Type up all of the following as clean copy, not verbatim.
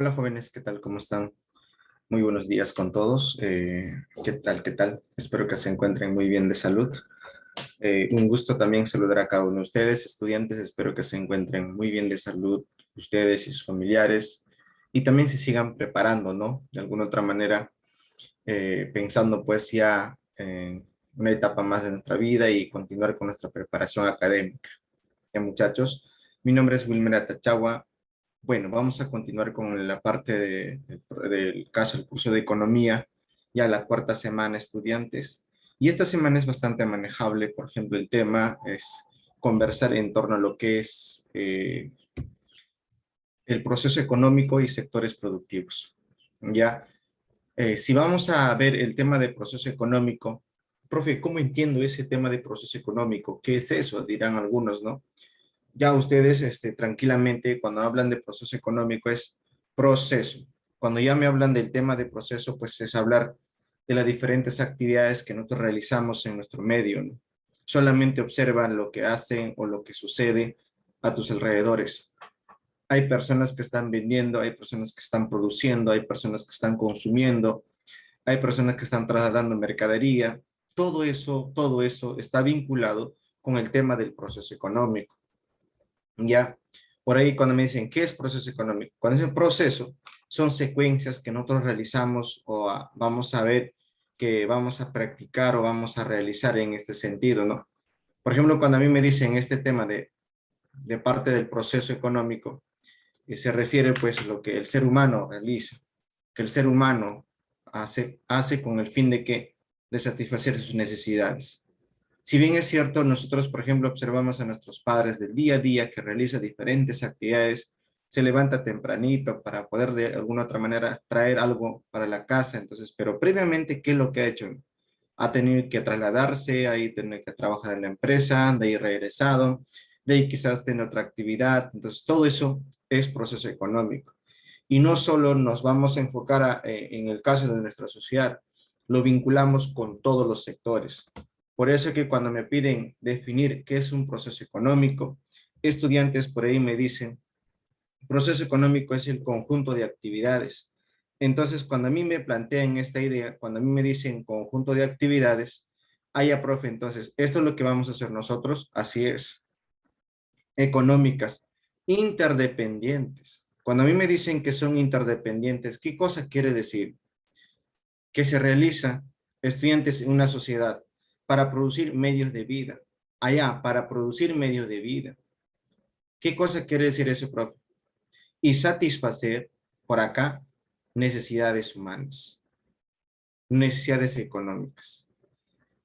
Hola jóvenes, ¿qué tal? ¿Cómo están? Muy buenos días con todos. ¿Qué tal? ¿Qué tal? Espero que se encuentren muy bien de salud. Un gusto también saludar a cada uno de ustedes, estudiantes. Espero que se encuentren muy bien de salud, ustedes y sus familiares. Y también se sigan preparando, ¿no? De alguna otra manera, pensando pues ya en una etapa más de nuestra vida y continuar con nuestra preparación académica. Ya muchachos, mi nombre es Wilmer Atachagua. Bueno, vamos a continuar con la parte del caso del curso de economía, ya la cuarta semana, estudiantes. Y esta semana es bastante manejable. Por ejemplo, el tema es conversar en torno a lo que es el proceso económico y sectores productivos. Ya, si vamos a ver el tema de proceso económico, profe, ¿cómo entiendo ese tema de proceso económico? ¿Qué es eso? Dirán algunos, ¿no? Ya ustedes tranquilamente cuando hablan de proceso económico es proceso. Cuando ya me hablan del tema de proceso, pues es hablar de las diferentes actividades que nosotros realizamos en nuestro medio, ¿no? Solamente observan lo que hacen o lo que sucede a tus alrededores. Hay personas que están vendiendo, hay personas que están produciendo, hay personas que están consumiendo, hay personas que están trasladando mercadería. Todo eso está vinculado con el tema del proceso económico. Ya, por ahí cuando me dicen, ¿qué es proceso económico? Cuando es el proceso, son secuencias que nosotros realizamos o vamos a ver que vamos a practicar o vamos a realizar en este sentido, ¿no? Por ejemplo, cuando a mí me dicen este tema de parte del proceso económico, se refiere pues a lo que el ser humano realiza, que el ser humano hace con el fin de que de satisfacer sus necesidades. Si bien es cierto, nosotros, por ejemplo, observamos a nuestros padres del día a día que realizan diferentes actividades, se levanta tempranito para poder de alguna otra manera traer algo para la casa, entonces, pero previamente, ¿qué es lo que ha hecho? Ha tenido que trasladarse, ahí tener que trabajar en la empresa, de ahí regresado, de ahí quizás tener otra actividad, entonces todo eso es proceso económico. Y no solo nos vamos a enfocar en el caso de nuestra sociedad, lo vinculamos con todos los sectores. Por eso que cuando me piden definir qué es un proceso económico, estudiantes por ahí me dicen, proceso económico es el conjunto de actividades. Entonces, cuando a mí me plantean esta idea, cuando a mí me dicen conjunto de actividades, ya, profe, entonces, esto es lo que vamos a hacer nosotros, así es, económicas, interdependientes. Cuando a mí me dicen que son interdependientes, ¿qué cosa quiere decir? Que se realiza, estudiantes, en una sociedad para producir medios de vida. Allá, para producir medios de vida. ¿Qué cosa quiere decir eso, profe? Y satisfacer, por acá, necesidades humanas, necesidades económicas.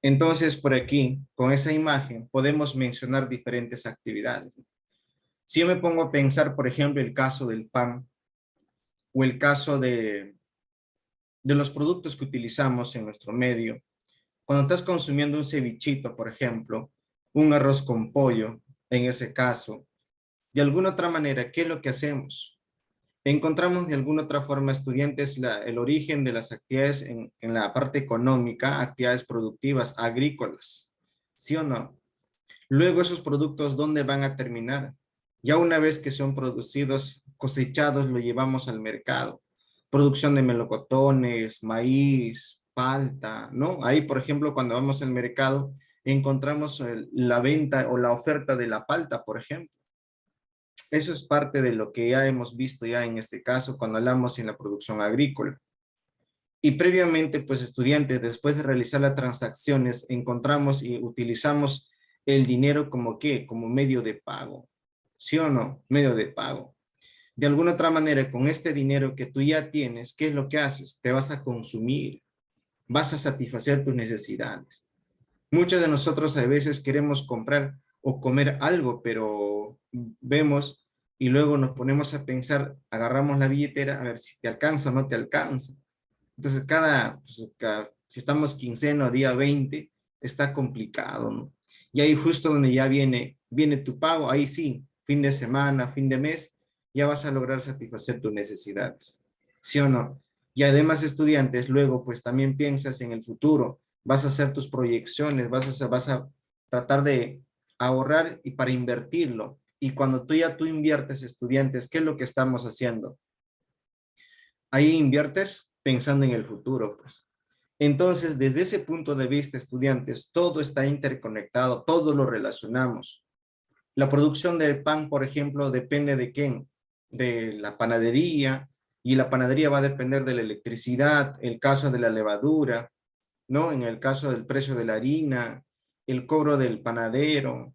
Entonces, por aquí, con esa imagen, podemos mencionar diferentes actividades. Si yo me pongo a pensar, por ejemplo, el caso del pan o el caso de los productos que utilizamos en nuestro medio, cuando estás consumiendo un cevichito, por ejemplo, un arroz con pollo, en ese caso, de alguna otra manera, ¿qué es lo que hacemos? Encontramos de alguna otra forma, estudiantes, el origen de las actividades en la parte económica, actividades productivas, agrícolas, ¿sí o no? Luego esos productos, ¿dónde van a terminar? Ya una vez que son producidos, cosechados, lo llevamos al mercado. Producción de melocotones, maíz, palta, ¿no? Ahí, por ejemplo, cuando vamos al mercado, encontramos la venta o la oferta de la palta, por ejemplo. Eso es parte de lo que ya hemos visto ya en este caso cuando hablamos en la producción agrícola. Y previamente, pues estudiantes, después de realizar las transacciones, encontramos y utilizamos el dinero como qué, como medio de pago. ¿Sí o no? Medio de pago. De alguna otra manera, con este dinero que tú ya tienes, ¿qué es lo que haces? Te vas a consumir, vas a satisfacer tus necesidades. Muchos de nosotros a veces queremos comprar o comer algo, pero vemos y luego nos ponemos a pensar, agarramos la billetera a ver si te alcanza o no te alcanza. Entonces, si estamos quincena o día 20, está complicado, ¿no? Y ahí justo donde ya viene tu pago, ahí sí, fin de semana, fin de mes, ya vas a lograr satisfacer tus necesidades. ¿Sí o no? Y además, estudiantes, luego pues también piensas en el futuro, vas a hacer tus proyecciones, vas a tratar de ahorrar y para invertirlo. Y cuando tú inviertes, estudiantes, ¿qué es lo que estamos haciendo? Ahí inviertes pensando en el futuro, pues. Entonces, desde ese punto de vista, estudiantes, todo está interconectado, todo lo relacionamos. La producción del pan, por ejemplo, depende de quién, de la panadería, y la panadería va a depender de la electricidad, el caso de la levadura, ¿no? En el caso del precio de la harina, el cobro del panadero,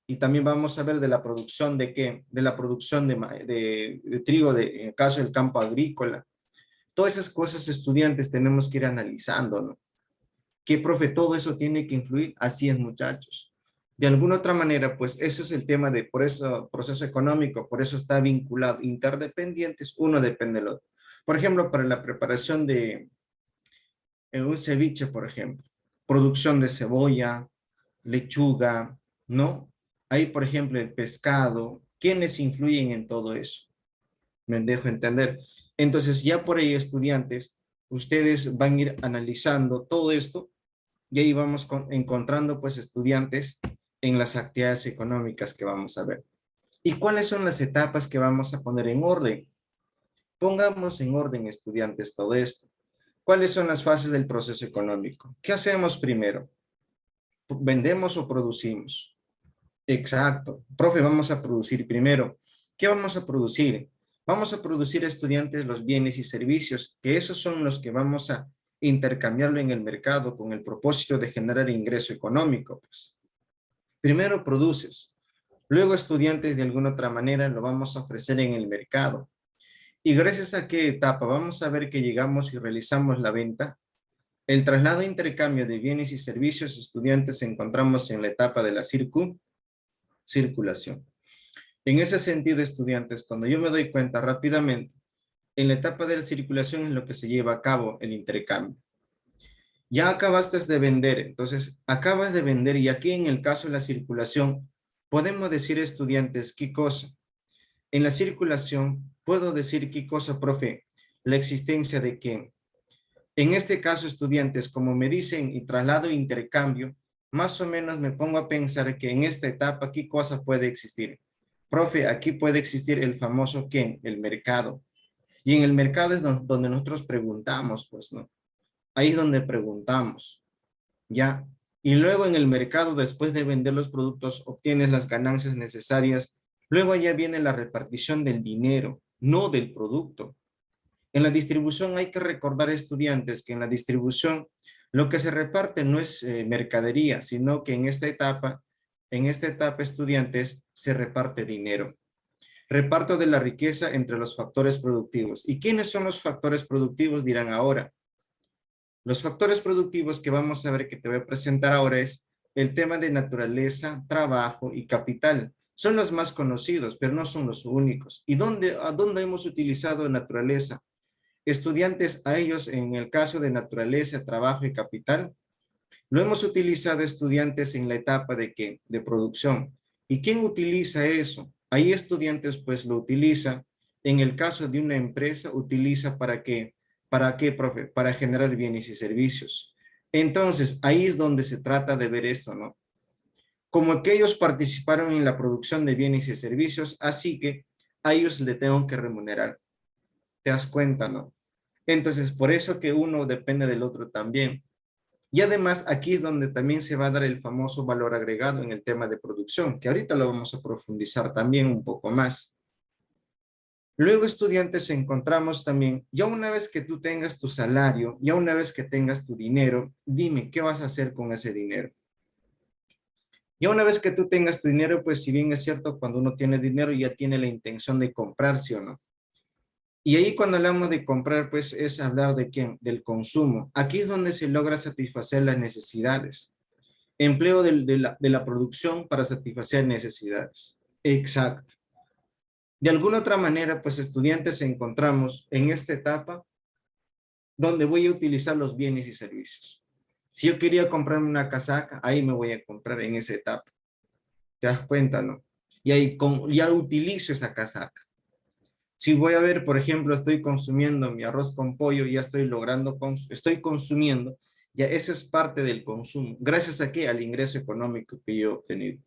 y también vamos a ver de la producción de qué, de la producción de trigo, en el caso del campo agrícola. Todas esas cosas, estudiantes, tenemos que ir analizando, ¿no? ¿Qué, profe? Todo eso tiene que influir. Así es, muchachos. De alguna otra manera, pues ese es el tema de, por eso, proceso económico, por eso está vinculado, interdependientes, uno depende del otro. Por ejemplo, para la preparación de un ceviche, por ejemplo, producción de cebolla, lechuga, ¿no? Ahí, por ejemplo, el pescado, ¿quiénes influyen en todo eso? Me dejo entender. Entonces, ya por ahí, estudiantes, ustedes van a ir analizando todo esto y ahí vamos encontrando, pues, estudiantes en las actividades económicas que vamos a ver. ¿Y cuáles son las etapas que vamos a poner en orden? Pongamos en orden, estudiantes, todo esto. ¿Cuáles son las fases del proceso económico? ¿Qué hacemos primero? ¿Vendemos o producimos? Exacto. Profe, vamos a producir primero. ¿Qué vamos a producir? Vamos a producir, estudiantes, los bienes y servicios, que esos son los que vamos a intercambiarlo en el mercado con el propósito de generar ingreso económico. Pues. Primero produces, luego, estudiantes, de alguna otra manera lo vamos a ofrecer en el mercado. ¿Y gracias a qué etapa? Vamos a ver que llegamos y realizamos la venta. El traslado e intercambio de bienes y servicios, estudiantes, encontramos en la etapa de la circulación. En ese sentido, estudiantes, cuando yo me doy cuenta rápidamente, en la etapa de la circulación es lo que se lleva a cabo el intercambio. Ya acabaste de vender, entonces acabas de vender, y aquí en el caso de la circulación, podemos decir, estudiantes, ¿qué cosa? En la circulación, puedo decir qué cosa, profe, la existencia de quién. En este caso, estudiantes, como me dicen y traslado e intercambio, más o menos me pongo a pensar que en esta etapa, ¿qué cosa puede existir? Profe, aquí puede existir el famoso ¿quién? El mercado. Y en el mercado es donde nosotros preguntamos, pues, ¿no? Ahí es donde preguntamos, ¿ya? Y luego en el mercado, después de vender los productos, obtienes las ganancias necesarias. Luego ya viene la repartición del dinero, no del producto. En la distribución hay que recordar, estudiantes, que en la distribución lo que se reparte no es mercadería, sino que en esta etapa, estudiantes, se reparte dinero. Reparto de la riqueza entre los factores productivos. ¿Y quiénes son los factores productivos? Dirán ahora. Los factores productivos que vamos a ver, que te voy a presentar ahora, es el tema de naturaleza, trabajo y capital. Son los más conocidos, pero no son los únicos. ¿Y a dónde hemos utilizado naturaleza? Estudiantes, a ellos, en el caso de naturaleza, trabajo y capital, lo hemos utilizado, estudiantes, en la etapa de ¿qué? De producción. ¿Y quién utiliza eso? Ahí, estudiantes, pues lo utiliza. En el caso de una empresa, utiliza ¿para qué? ¿Para qué, profe? Para generar bienes y servicios. Entonces, ahí es donde se trata de ver esto, ¿no? Como que ellos participaron en la producción de bienes y servicios, así que a ellos le tengo que remunerar. ¿Te das cuenta, no? Entonces, por eso que uno depende del otro también. Y además, aquí es donde también se va a dar el famoso valor agregado en el tema de producción, que ahorita lo vamos a profundizar también un poco más. Luego, estudiantes, encontramos también, ya una vez que tú tengas tu salario, ya una vez que tengas tu dinero, dime, ¿qué vas a hacer con ese dinero? Ya una vez que tú tengas tu dinero, pues si bien es cierto, cuando uno tiene dinero ya tiene la intención de comprar, ¿sí o no? Y ahí cuando hablamos de comprar, pues es hablar de quién, del consumo. Aquí es donde se logra satisfacer las necesidades. Empleo de la producción para satisfacer necesidades. Exacto. De alguna otra manera, pues estudiantes, encontramos en esta etapa donde voy a utilizar los bienes y servicios. Si yo quería comprarme una casaca, ahí me voy a comprar en esa etapa. ¿Te das cuenta, no? Y ahí ya utilizo esa casaca. Si voy a ver, por ejemplo, estoy consumiendo mi arroz con pollo, ya estoy logrando, estoy consumiendo, ya eso es parte del consumo. ¿Gracias a qué? Al ingreso económico que yo he obtenido.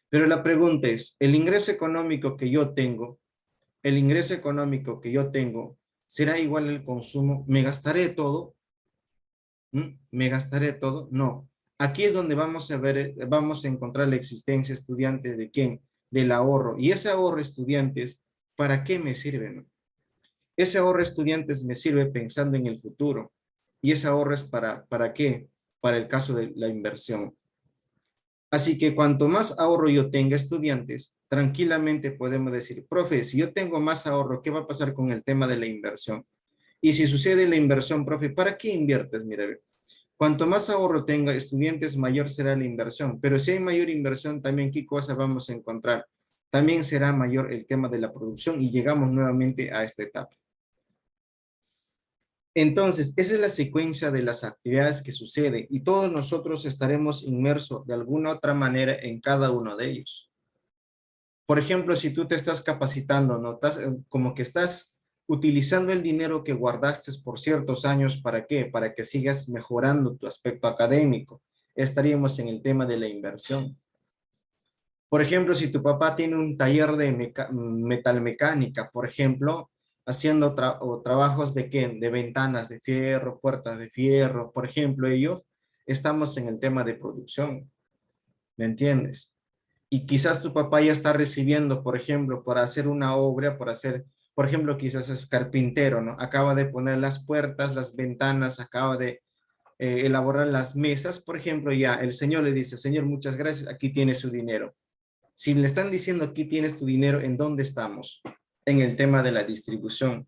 Pero la pregunta es, el ingreso económico que yo tengo, ¿Será igual el consumo? ¿Me gastaré todo? ¿Me gastaré todo? No. Aquí es donde vamos a ver, vamos a encontrar la existencia estudiantes de quién, del ahorro. Y ese ahorro estudiantes, ¿para qué me sirve? ¿No? Ese ahorro estudiantes me sirve pensando en el futuro. Y ese ahorro es ¿para qué? Para el caso de la inversión. Así que cuanto más ahorro yo tenga estudiantes, tranquilamente podemos decir, profe, si yo tengo más ahorro, ¿qué va a pasar con el tema de la inversión? Y si sucede la inversión, profe, ¿para qué inviertes? Mira, cuanto más ahorro tenga estudiantes, mayor será la inversión. Pero si hay mayor inversión, también, ¿qué cosa vamos a encontrar? También será mayor el tema de la producción y llegamos nuevamente a esta etapa. Entonces, esa es la secuencia de las actividades que suceden y todos nosotros estaremos inmersos de alguna otra manera en cada uno de ellos. Por ejemplo, si tú te estás capacitando, ¿no? Como que estás utilizando el dinero que guardaste por ciertos años, ¿para qué? Para que sigas mejorando tu aspecto académico. Estaríamos en el tema de la inversión. Por ejemplo, si tu papá tiene un taller de metalmecánica, por ejemplo, haciendo trabajos de qué, de ventanas de fierro, puertas de fierro, por ejemplo, ellos, estamos en el tema de producción, ¿me entiendes? Y quizás tu papá ya está recibiendo, por ejemplo, por hacer una obra, por ejemplo, quizás es carpintero, ¿no? Acaba de poner las puertas, las ventanas, acaba de elaborar las mesas, por ejemplo, ya el señor le dice, señor, muchas gracias, aquí tiene su dinero. Si le están diciendo aquí tienes tu dinero, ¿en dónde estamos? En el tema de la distribución.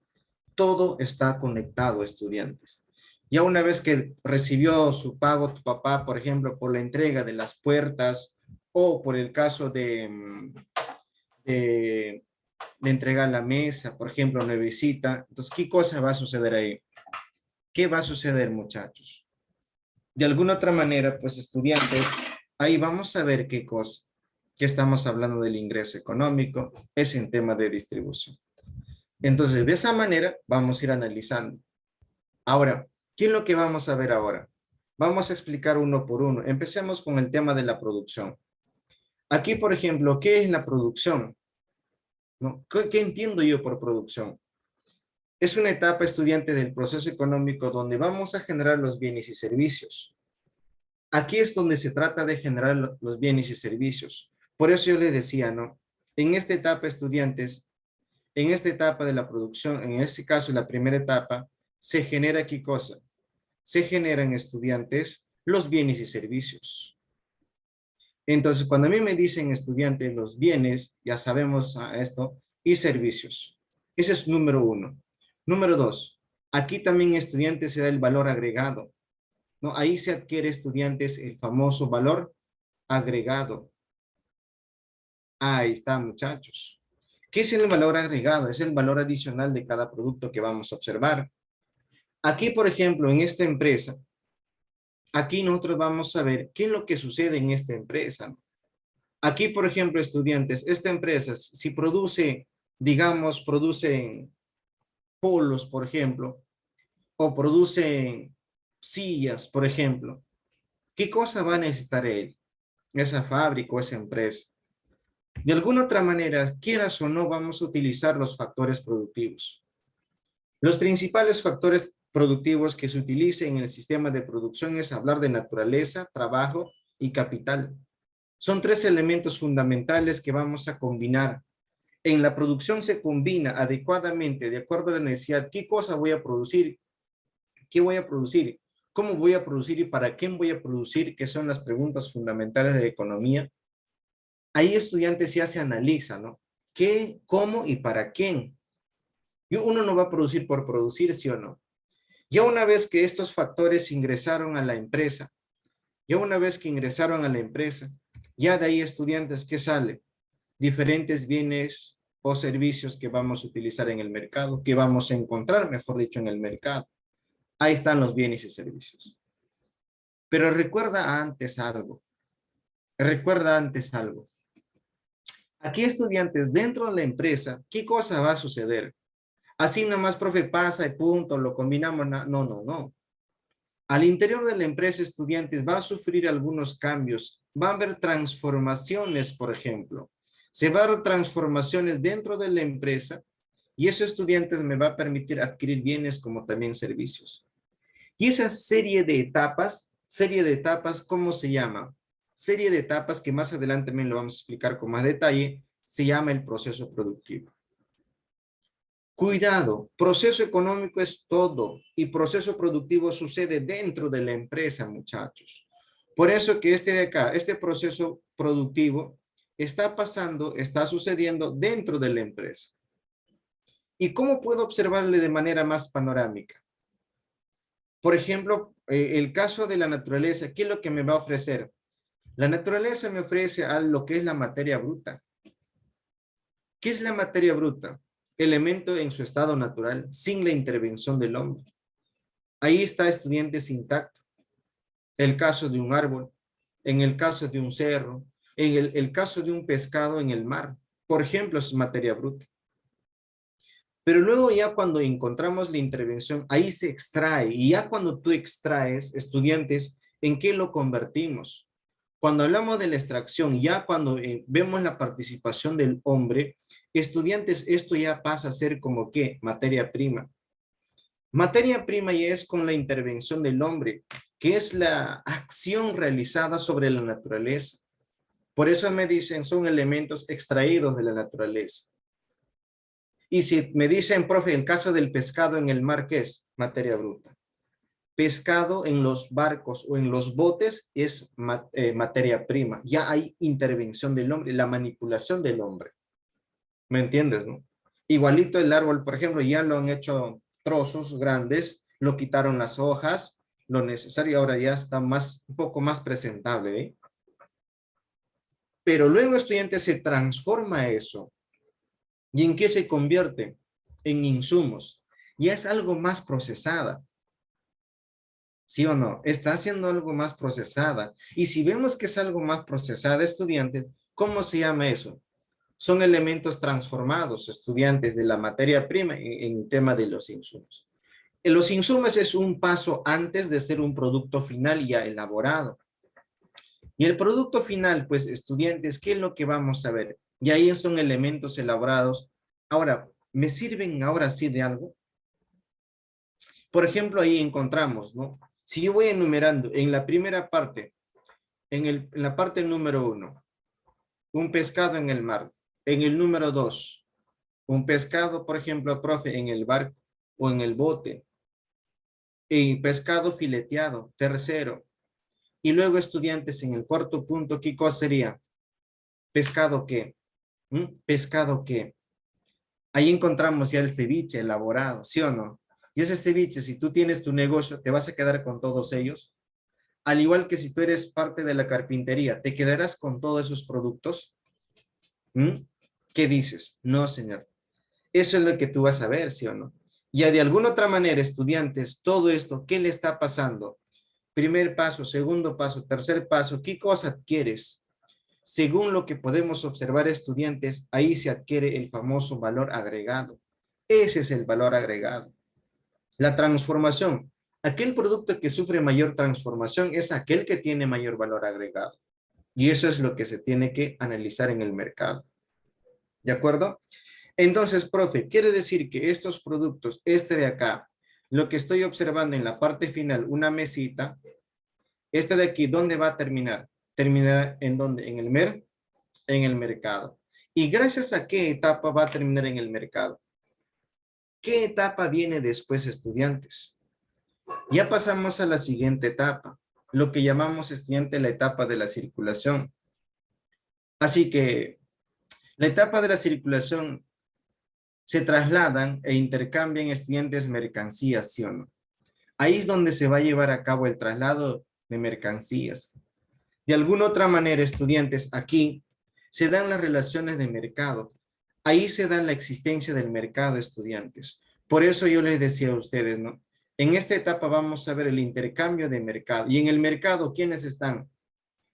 Todo está conectado, estudiantes. Ya una vez que recibió su pago tu papá, por ejemplo, por la entrega de las puertas o por el caso de, de entregar la mesa, por ejemplo, nuevecita, entonces, ¿qué cosa va a suceder ahí? ¿Qué va a suceder, muchachos? De alguna otra manera, pues, estudiantes, ahí vamos a ver qué cosa, que estamos hablando del ingreso económico, es en tema de distribución. Entonces, de esa manera, vamos a ir analizando. Ahora, ¿qué es lo que vamos a ver ahora? Vamos a explicar uno por uno. Empecemos con el tema de la producción. Aquí, por ejemplo, ¿qué es la producción? ¿No? ¿Qué entiendo yo por producción? Es una etapa estudiante del proceso económico donde vamos a generar los bienes y servicios. Aquí es donde se trata de generar los bienes y servicios. Por eso yo le decía, ¿no? En esta etapa, estudiantes, en esta etapa de la producción, en este caso, la primera etapa, se genera ¿qué cosa? Se generan, estudiantes, los bienes y servicios. Entonces, cuando a mí me dicen estudiantes los bienes, ya sabemos esto, y servicios. Ese es número uno. Número dos, aquí también estudiantes se da el valor agregado, ¿no? Ahí se adquiere, estudiantes, el famoso valor agregado. Ahí está, muchachos. ¿Qué es el valor agregado? Es el valor adicional de cada producto que vamos a observar. Aquí, por ejemplo, en esta empresa, aquí nosotros vamos a ver qué es lo que sucede en esta empresa. Aquí, por ejemplo, estudiantes, esta empresa, si produce, digamos, producen polos, por ejemplo, o producen sillas, por ejemplo, ¿qué cosa va a necesitar él? Esa fábrica o esa empresa. De alguna otra manera, quieras o no, vamos a utilizar los factores productivos. Los principales factores productivos que se utilizan en el sistema de producción es hablar de naturaleza, trabajo y capital. Son tres elementos fundamentales que vamos a combinar. En la producción se combina adecuadamente, de acuerdo a la necesidad, qué cosa voy a producir, qué voy a producir, cómo voy a producir y para quién voy a producir, que son las preguntas fundamentales de economía. Ahí, estudiantes, ya se analiza, ¿no? ¿Qué, cómo y para quién? Y uno no va a producir por producir, ¿sí o no? Ya una vez que estos factores ingresaron a la empresa, ya una vez que ingresaron a la empresa, ya de ahí, estudiantes, ¿qué sale? Diferentes bienes o servicios que vamos a utilizar en el mercado, que vamos a encontrar, mejor dicho, en el mercado. Ahí están los bienes y servicios. Pero recuerda antes algo. Recuerda antes algo. Aquí, estudiantes, dentro de la empresa, ¿qué cosa va a suceder? Así nomás, profe, pasa y punto, lo combinamos. No, no, no. Al interior de la empresa, estudiantes, va a sufrir algunos cambios. Va a haber transformaciones, por ejemplo. Se van a dar transformaciones dentro de la empresa Y eso, estudiantes, me va a permitir adquirir bienes como también servicios. Y esa serie de etapas, ¿cómo se llama? Serie de etapas que más adelante también lo vamos a explicar con más detalle, se llama el proceso productivo. Cuidado, proceso económico es todo y proceso productivo sucede dentro de la empresa, muchachos. Por eso que este de acá, este proceso productivo está pasando, está sucediendo dentro de la empresa. ¿Y cómo puedo observarle de manera más panorámica? Por ejemplo, el caso de la naturaleza, ¿qué es lo que me va a ofrecer? La naturaleza me ofrece a lo que es la materia bruta. ¿Qué es la materia bruta? Elemento en su estado natural, sin la intervención del hombre. Ahí está, estudiantes, intacto. El caso de un árbol, en el caso de un cerro, en el caso de un pescado en el mar. Por ejemplo, es materia bruta. Pero luego ya cuando encontramos la intervención, ahí se extrae. Y ya cuando tú extraes, estudiantes, ¿en qué lo convertimos? Cuando hablamos de la extracción, ya cuando vemos la participación del hombre, estudiantes, esto ya pasa a ser como ¿qué? Materia prima. Materia prima ya es con la intervención del hombre, que es la acción realizada sobre la naturaleza. Por eso me dicen, son elementos extraídos de la naturaleza. Y si me dicen, profe, el caso del pescado en el mar, ¿qué es? Materia bruta. Pescado en los barcos o en los botes es materia prima. Ya hay intervención del hombre, la manipulación del hombre. ¿Me entiendes, no? Igualito el árbol, por ejemplo, ya lo han hecho trozos grandes, lo quitaron las hojas, lo necesario ahora ya está un poco más presentable, ¿eh? Pero luego, estudiantes, se transforma eso. ¿Y en qué se convierte? En insumos. Ya es algo más procesada. ¿Sí o no? Está haciendo algo más procesada. Y si vemos que es algo más procesada, estudiantes, ¿cómo se llama eso? Son elementos transformados, estudiantes, de la materia prima en tema de los insumos. Los insumos es un paso antes de ser un producto final ya elaborado. Y el producto final, pues, estudiantes, ¿qué es lo que vamos a ver? Y ahí son elementos elaborados. Ahora, ¿me sirven ahora sí de algo? Por ejemplo, ahí encontramos, ¿no? Si yo voy enumerando en la primera parte, en la parte número 1, un pescado en el mar. En el número 2, un pescado, por ejemplo, profe, en el barco o en el bote. Y pescado fileteado, tercero. Y luego, estudiantes, en el cuarto punto, ¿qué cosa sería? ¿Pescado qué? ¿Pescado qué? Ahí encontramos ya el ceviche elaborado, ¿sí o no? Y ese ceviche, si tú tienes tu negocio, ¿te vas a quedar con todos ellos? Al igual que si tú eres parte de la carpintería, ¿te quedarás con todos esos productos? ¿Qué dices? No, señor. Eso es lo que tú vas a ver, ¿sí o no? Ya de alguna otra manera, estudiantes, todo esto, ¿qué le está pasando? Primer paso, segundo paso, tercer paso, ¿qué cosa adquieres? Según lo que podemos observar, estudiantes, ahí se adquiere el famoso valor agregado. Ese es el valor agregado. La transformación. Aquel producto que sufre mayor transformación es aquel que tiene mayor valor agregado. Y eso es lo que se tiene que analizar en el mercado. ¿De acuerdo? Entonces, profe, quiere decir que estos productos, este de acá, lo que estoy observando en la parte final, una mesita, este de aquí, ¿dónde va a terminar? Terminará en dónde? En el mercado. ¿Y gracias a qué etapa va a terminar en el mercado? ¿Qué etapa viene después, estudiantes? Ya pasamos a la siguiente etapa, lo que llamamos, estudiante, la etapa de la circulación. Así que la etapa de la circulación se trasladan e intercambian, estudiantes, mercancías, ¿sí o no? Ahí es donde se va a llevar a cabo el traslado de mercancías. De alguna otra manera, estudiantes, aquí se dan las relaciones de mercado. Ahí se da la existencia del mercado, estudiantes. Por eso yo les decía a ustedes, ¿no? En esta etapa vamos a ver el intercambio de mercado. Y en el mercado, ¿quiénes están?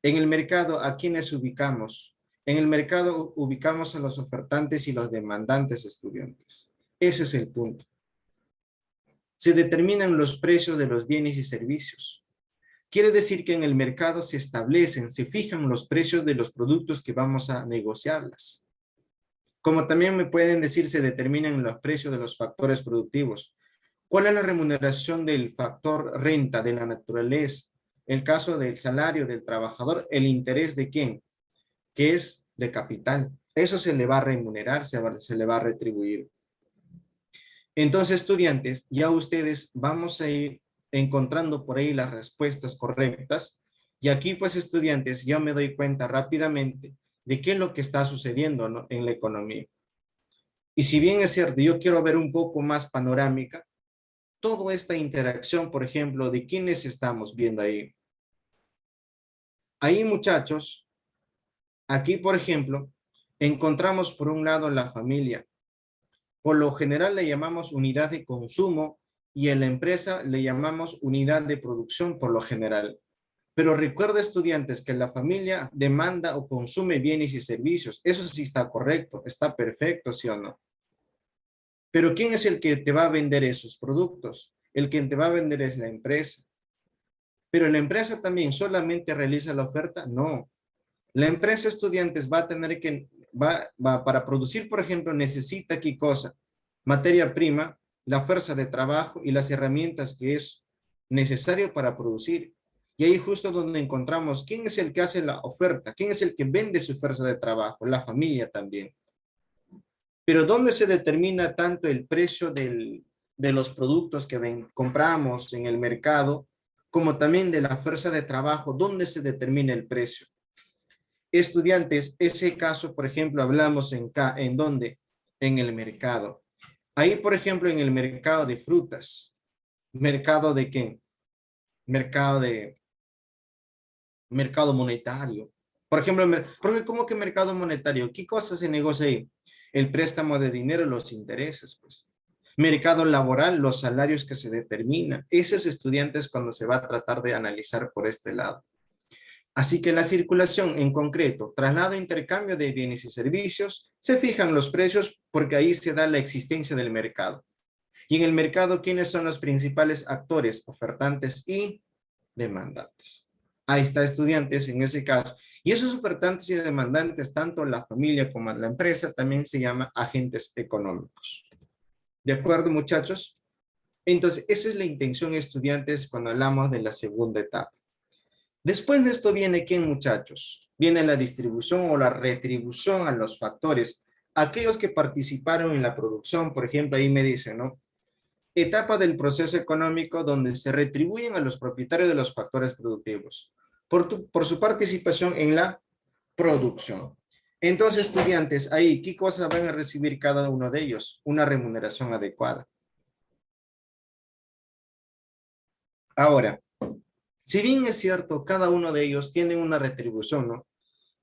En el mercado, ¿a quiénes ubicamos? En el mercado ubicamos a los ofertantes y los demandantes, estudiantes. Ese es el punto. Se determinan los precios de los bienes y servicios. Quiere decir que en el mercado se establecen, se fijan los precios de los productos que vamos a negociarlas. Como también me pueden decir, se determinan los precios de los factores productivos. ¿Cuál es la remuneración del factor renta, de la naturaleza? El caso del salario del trabajador, el interés de quién, que es de capital. Eso se le va a remunerar, se le va a retribuir. Entonces, estudiantes, ya ustedes vamos a ir encontrando por ahí las respuestas correctas. Y aquí, pues, estudiantes, ya me doy cuenta rápidamente de qué es lo que está sucediendo, ¿no?, en la economía. Y si bien es cierto, yo quiero ver un poco más panorámica, toda esta interacción, por ejemplo, de quiénes estamos viendo ahí. Ahí, muchachos, aquí, por ejemplo, encontramos por un lado la familia. Por lo general le llamamos unidad de consumo y en la empresa le llamamos unidad de producción por lo general. Pero recuerda, estudiantes, que la familia demanda o consume bienes y servicios. Eso sí está correcto, está perfecto, ¿sí o no? Pero ¿quién es el que te va a vender esos productos? El que te va a vender es la empresa. Pero la empresa también solamente realiza la oferta. No. La empresa, estudiantes, va a tener que, para producir, por ejemplo, necesita qué cosa, materia prima, la fuerza de trabajo y las herramientas que es necesario para producir. Y ahí justo donde encontramos quién es el que hace la oferta, quién es el que vende su fuerza de trabajo, la familia también. Pero ¿dónde se determina tanto el precio de los productos que compramos en el mercado, como también de la fuerza de trabajo? ¿Dónde se determina el precio? Estudiantes, ese caso, por ejemplo, hablamos ¿en dónde? En el mercado. Ahí, por ejemplo, en el mercado de frutas. ¿Mercado de qué? Mercado monetario. Por ejemplo, porque ¿cómo que mercado monetario? ¿Qué cosas se negocia ahí? El préstamo de dinero, los intereses, pues. Mercado laboral, los salarios que se determinan. Esos estudiantes cuando se va a tratar de analizar por este lado. Así que la circulación en concreto, traslado e intercambio de bienes y servicios, se fijan los precios porque ahí se da la existencia del mercado. Y en el mercado, ¿quiénes son los principales actores? Ofertantes y demandantes. Ahí está, estudiantes, en ese caso. Y esos ofertantes y demandantes, tanto la familia como la empresa, también se llama agentes económicos. ¿De acuerdo, muchachos? Entonces, esa es la intención, estudiantes, cuando hablamos de la segunda etapa. Después de esto viene ¿quién, muchachos? Viene la distribución o la retribución a los factores. Aquellos que participaron en la producción, por ejemplo, ahí me dicen, ¿no? Etapa del proceso económico donde se retribuyen a los propietarios de los factores productivos por su participación en la producción. Entonces, estudiantes, ahí, ¿qué cosas van a recibir cada uno de ellos? Una remuneración adecuada. Ahora, si bien es cierto, cada uno de ellos tiene una retribución, ¿no?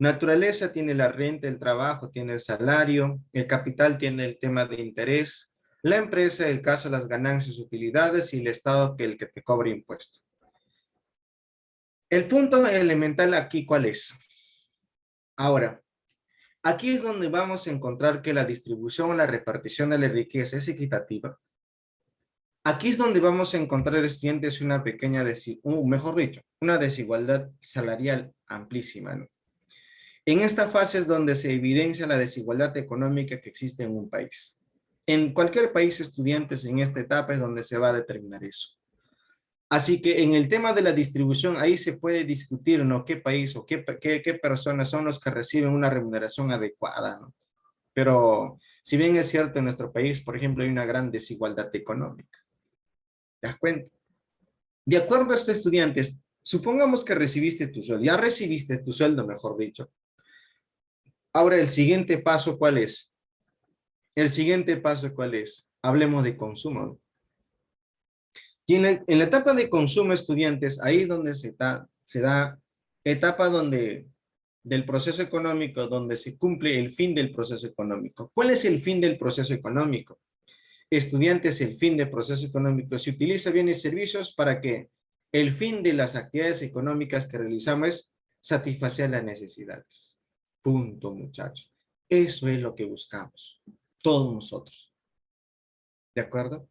Naturaleza tiene la renta, el trabajo, tiene el salario, el capital tiene el tema de interés, la empresa, el caso de las ganancias, utilidades y el Estado, que el que te cobra impuesto. El punto elemental aquí, ¿cuál es? Ahora, aquí es donde vamos a encontrar que la distribución o la repartición de la riqueza es equitativa. Aquí es donde vamos a encontrar, estudiantes, una pequeña, mejor dicho, una desigualdad salarial amplísima, ¿no? En esta fase es donde se evidencia la desigualdad económica que existe en un país. En cualquier país, estudiantes, en esta etapa es donde se va a determinar eso. Así que en el tema de la distribución, ahí se puede discutir, ¿no? ¿Qué país o qué personas son los que reciben una remuneración adecuada, ¿no? Pero si bien es cierto, en nuestro país, por ejemplo, hay una gran desigualdad económica. ¿Te das cuenta? De acuerdo a estos estudiantes, supongamos que recibiste tu sueldo, ya recibiste tu sueldo, mejor dicho. Ahora, el siguiente paso, ¿cuál es? El siguiente paso, ¿cuál es? Hablemos de consumo. Y en la etapa de consumo, estudiantes, ahí es donde se da etapa del proceso económico, donde se cumple el fin del proceso económico. ¿Cuál es el fin del proceso económico? Estudiantes, el fin del proceso económico se utiliza bienes y servicios para que el fin de las actividades económicas que realizamos es satisfacer las necesidades. Punto, muchachos. Eso es lo que buscamos, todos nosotros. ¿De acuerdo?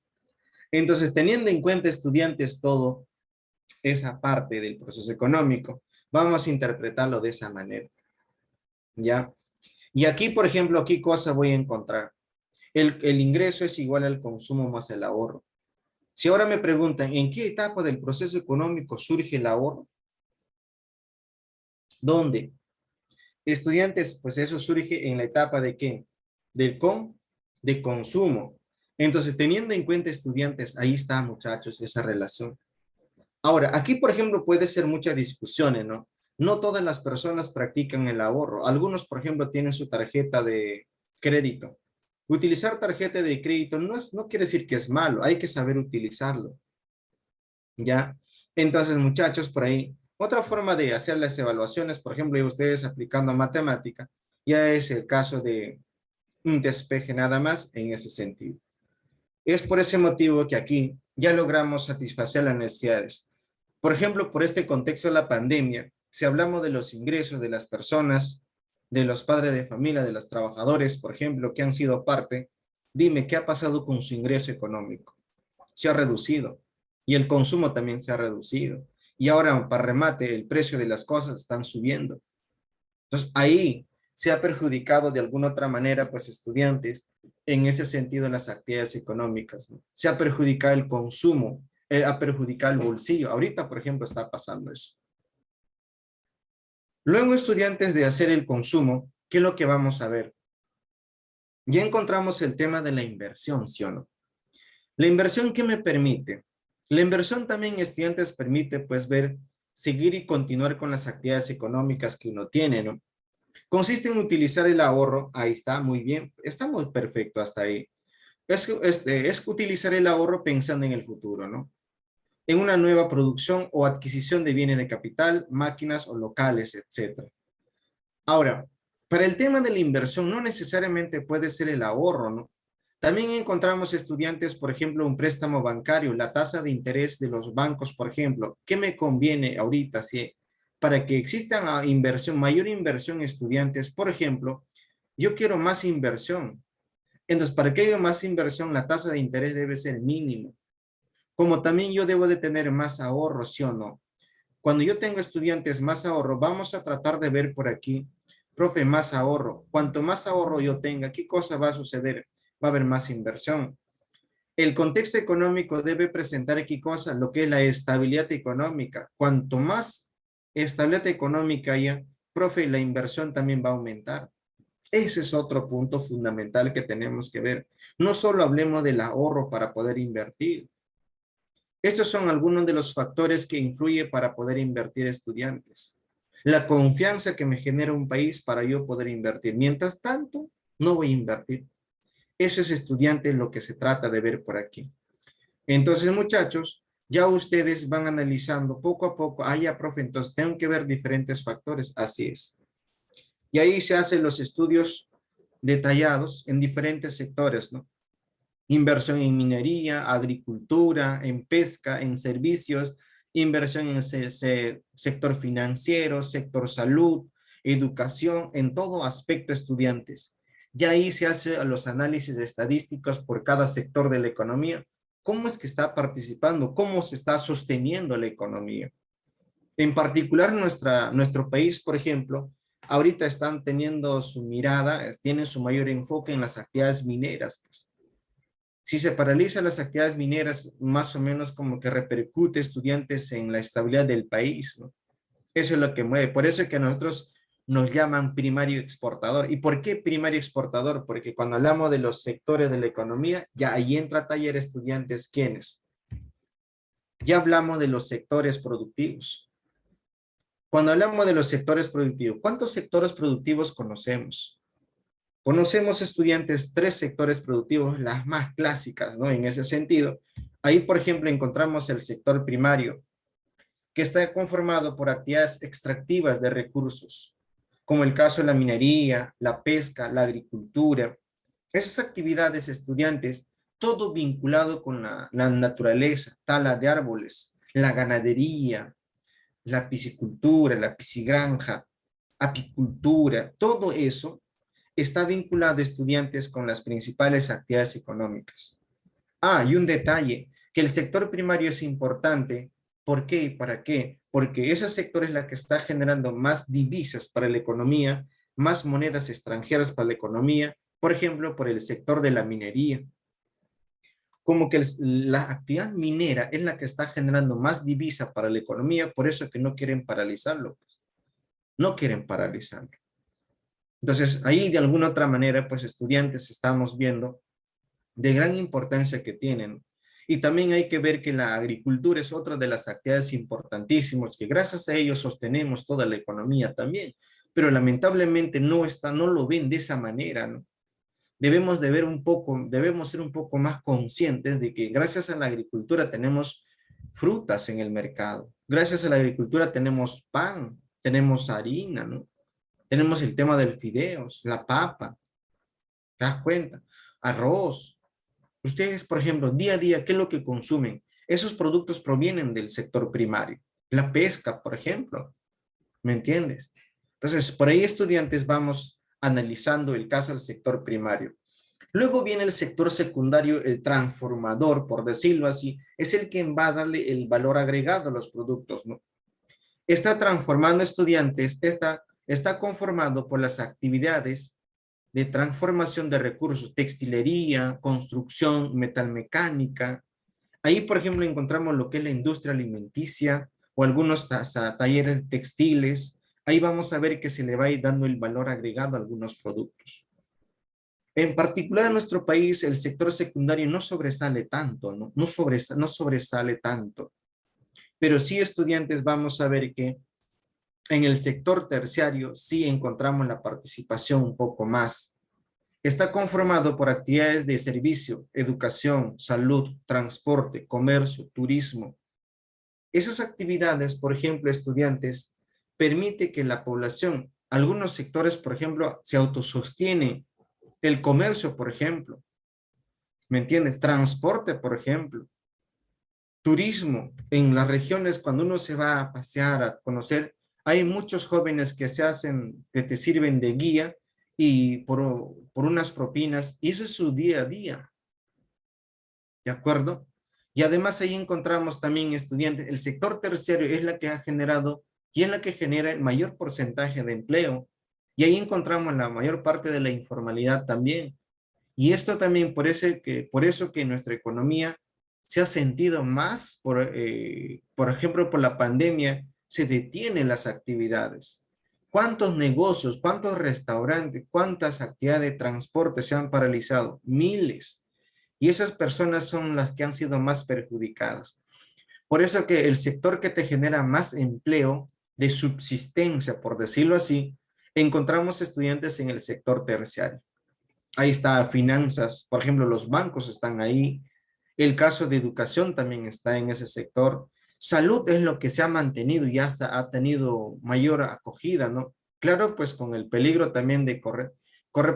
Entonces, teniendo en cuenta, estudiantes, todo esa parte del proceso económico, vamos a interpretarlo de esa manera. ¿Ya? Y aquí, por ejemplo, ¿qué cosa voy a encontrar? El ingreso es igual al consumo más el ahorro. Si ahora me preguntan, ¿en qué etapa del proceso económico surge el ahorro? ¿Dónde? Estudiantes, pues eso surge en la etapa de ¿qué? De consumo. Entonces, teniendo en cuenta estudiantes, ahí está, muchachos, esa relación. Ahora, aquí, por ejemplo, puede ser muchas discusiones, ¿no? No todas las personas practican el ahorro. Algunos, por ejemplo, tienen su tarjeta de crédito. Utilizar tarjeta de crédito no quiere decir que es malo, hay que saber utilizarlo, ¿ya? Entonces, muchachos, por ahí, otra forma de hacer las evaluaciones, por ejemplo, y ustedes aplicando matemática, ya es el caso de un despeje nada más en ese sentido. Es por ese motivo que aquí ya logramos satisfacer las necesidades. Por ejemplo, por este contexto de la pandemia, si hablamos de los ingresos de las personas, de los padres de familia, de los trabajadores, por ejemplo, que han sido parte, dime, ¿qué ha pasado con su ingreso económico? Se ha reducido y el consumo también se ha reducido. Y ahora, para remate, el precio de las cosas están subiendo. Entonces, ahí se ha perjudicado de alguna otra manera, pues, estudiantes, en ese sentido, en las actividades económicas, ¿no? Se ha perjudicado el consumo, ha perjudicado el bolsillo. Ahorita, por ejemplo, está pasando eso. Luego, estudiantes de hacer el consumo, ¿qué es lo que vamos a ver? Ya encontramos el tema de la inversión, ¿sí o no? La inversión, ¿qué me permite? La inversión también, estudiantes, permite, pues, ver, seguir y continuar con las actividades económicas que uno tiene, ¿no? Consiste en utilizar el ahorro, ahí está, muy bien, está muy perfecto hasta ahí. Es utilizar el ahorro pensando en el futuro, ¿no? En una nueva producción o adquisición de bienes de capital, máquinas o locales, etcétera. Ahora, para el tema de la inversión, no necesariamente puede ser el ahorro, ¿no? También encontramos estudiantes, por ejemplo, un préstamo bancario, la tasa de interés de los bancos, por ejemplo. ¿Qué me conviene ahorita? Si para que exista inversión, mayor inversión estudiantes, por ejemplo, yo quiero más inversión. Entonces, para que haya más inversión, la tasa de interés debe ser mínimo. Como también yo debo de tener más ahorro, ¿sí o no? Cuando yo tengo estudiantes más ahorro, vamos a tratar de ver por aquí, profe, más ahorro. Cuanto más ahorro yo tenga, ¿qué cosa va a suceder? Va a haber más inversión. El contexto económico debe presentar aquí cosas, lo que es la estabilidad económica. Cuanto más estabilidad económica haya, profe, la inversión también va a aumentar. Ese es otro punto fundamental que tenemos que ver. No solo hablemos del ahorro para poder invertir. Estos son algunos de los factores que influyen para poder invertir estudiantes. La confianza que me genera un país para yo poder invertir. Mientras tanto, no voy a invertir. Eso es estudiante lo que se trata de ver por aquí. Entonces, muchachos, ya ustedes van analizando poco a poco. Ah, ya, profe, entonces tengo que ver diferentes factores. Así es. Y ahí se hacen los estudios detallados en diferentes sectores, ¿no? Inversión en minería, agricultura, en pesca, en servicios, inversión en sector financiero, sector salud, educación, en todo aspecto estudiantes. Ya ahí se hacen los análisis estadísticos por cada sector de la economía. ¿Cómo es que está participando? ¿Cómo se está sosteniendo la economía? En particular, nuestro país, por ejemplo, ahorita están teniendo su mirada, tienen su mayor enfoque en las actividades mineras, pues. Si se paralizan las actividades mineras, más o menos como que repercute estudiantes en la estabilidad del país, ¿no? Eso es lo que mueve. Por eso es que a nosotros nos llaman primario exportador. ¿Y por qué primario exportador? Porque cuando hablamos de los sectores de la economía, ya ahí entra taller estudiantes, ¿quiénes? Ya hablamos de los sectores productivos. Cuando hablamos de los sectores productivos, ¿cuántos sectores productivos conocemos? Conocemos, estudiantes, tres sectores productivos, las más clásicas, ¿no? En ese sentido, ahí, por ejemplo, encontramos el sector primario, que está conformado por actividades extractivas de recursos, como el caso de la minería, la pesca, la agricultura. Esas actividades, estudiantes, todo vinculado con la naturaleza, tala de árboles, la ganadería, la piscicultura, la piscigranja, apicultura, todo eso está vinculado a estudiantes con las principales actividades económicas. Ah, y un detalle, que el sector primario es importante. ¿Por qué y para qué? Porque ese sector es la que está generando más divisas para la economía más monedas extranjeras para la economía, por ejemplo, por el sector de la minería. Como que la actividad minera es la que está generando más divisa para la economía, por eso que no quieren paralizarlo. No quieren paralizarlo. Entonces, ahí de alguna otra manera, pues estudiantes estamos viendo de gran importancia que tienen. Y también hay que ver que la agricultura es otra de las actividades importantísimas, que gracias a ellos sostenemos toda la economía también, pero lamentablemente no lo ven de esa manera, ¿no? Debemos de ver un poco, debemos ser un poco más conscientes de que gracias a la agricultura tenemos frutas en el mercado, gracias a la agricultura tenemos pan, tenemos harina, ¿no? Tenemos el tema del fideos, la papa, ¿te das cuenta? Arroz. Ustedes, por ejemplo, día a día, ¿qué es lo que consumen? Esos productos provienen del sector primario. La pesca, por ejemplo, ¿me entiendes? Entonces, por ahí estudiantes vamos analizando el caso del sector primario. Luego viene el sector secundario, el transformador, por decirlo así, es el que va a darle el valor agregado a los productos, ¿no? Está transformando estudiantes, está conformado por las actividades de transformación de recursos, textilería, construcción, metalmecánica. Ahí, por ejemplo, encontramos lo que es la industria alimenticia o algunos talleres textiles. Ahí vamos a ver que se le va a ir dando el valor agregado a algunos productos. En particular en nuestro país, el sector secundario no sobresale tanto, ¿no? No sobresale tanto. Pero sí, estudiantes, vamos a ver que en el sector terciario sí encontramos la participación un poco más. Está conformado por actividades de servicio, educación, salud, transporte, comercio, turismo. Esas actividades, por ejemplo, estudiantes, permite que la población, algunos sectores, por ejemplo, se autosostienen. El comercio, por ejemplo, ¿me entiendes? Transporte, por ejemplo. Turismo. En las regiones, cuando uno se va a pasear, a conocer, hay muchos jóvenes que se hacen, que te sirven de guía y por unas propinas, y eso es su día a día, ¿de acuerdo? Y además ahí encontramos también estudiantes, el sector terciario es la que ha generado y es la que genera el mayor porcentaje de empleo, y ahí encontramos la mayor parte de la informalidad también. Y esto también por eso que nuestra economía se ha sentido más, por ejemplo, por la pandemia, se detienen las actividades. ¿Cuántos negocios, cuántos restaurantes, cuántas actividades de transporte se han paralizado? Miles. Y esas personas son las que han sido más perjudicadas. Por eso que el sector que te genera más empleo de subsistencia, por decirlo así, encontramos estudiantes en el sector terciario. Ahí está finanzas, por ejemplo, los bancos están ahí. El caso de educación también está en ese sector. Salud es lo que se ha mantenido y hasta ha tenido mayor acogida, ¿no? Claro, pues con el peligro también de corre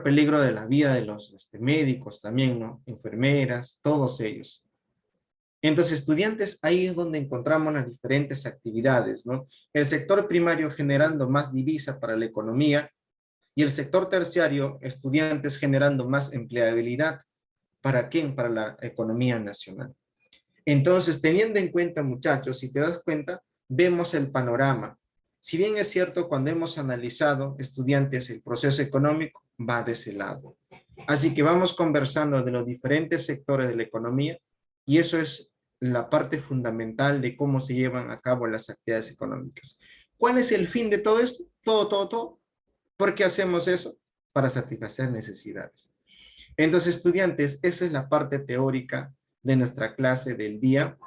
peligro de la vida de los médicos también, ¿no? Enfermeras, todos ellos. Entonces, estudiantes, ahí es donde encontramos las diferentes actividades, ¿no? El sector primario generando más divisa para la economía, y el sector terciario, estudiantes generando más empleabilidad. ¿Para quién? Para la economía nacional. Entonces, teniendo en cuenta, muchachos, si te das cuenta, vemos el panorama. Si bien es cierto, cuando hemos analizado, estudiantes, el proceso económico va de ese lado. Así que vamos conversando de los diferentes sectores de la economía y eso es la parte fundamental de cómo se llevan a cabo las actividades económicas. ¿Cuál es el fin de todo esto? Todo. ¿Por qué hacemos eso? Para satisfacer necesidades. Entonces, estudiantes, esa es la parte teórica de nuestra clase del día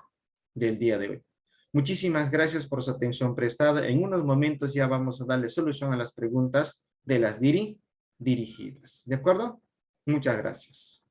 de hoy. Muchísimas gracias por su atención prestada. En unos momentos ya vamos a darle solución a las preguntas de las dirigidas. ¿De acuerdo? Muchas gracias.